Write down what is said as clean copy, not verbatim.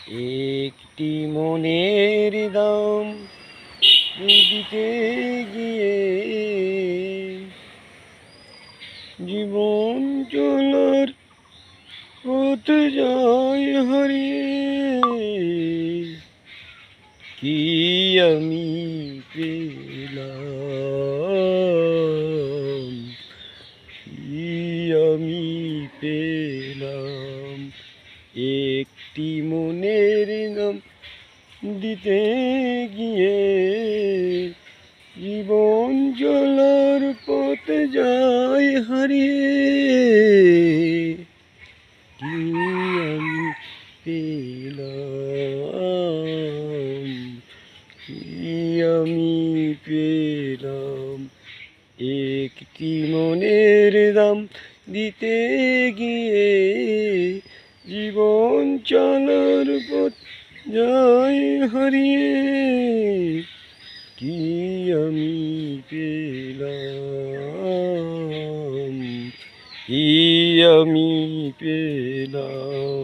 একটি মনের দাম দিতে গিয়ে জীবন চলার পথ যায় হারিয়ে। কি আমি পেলাম, কি আমি পেলাম, একটি মনের নাম দিতে গিয়ে জীবন চলার পথ যায় হারিয়ে। কি আমি পেলাম, কি আমি পেলাম, একটি মনের দাম দিতে গিয়ে জীবন চলার পথ যায় হারিয়ে। কি আমি পেলাম, কি আমি পেলাম।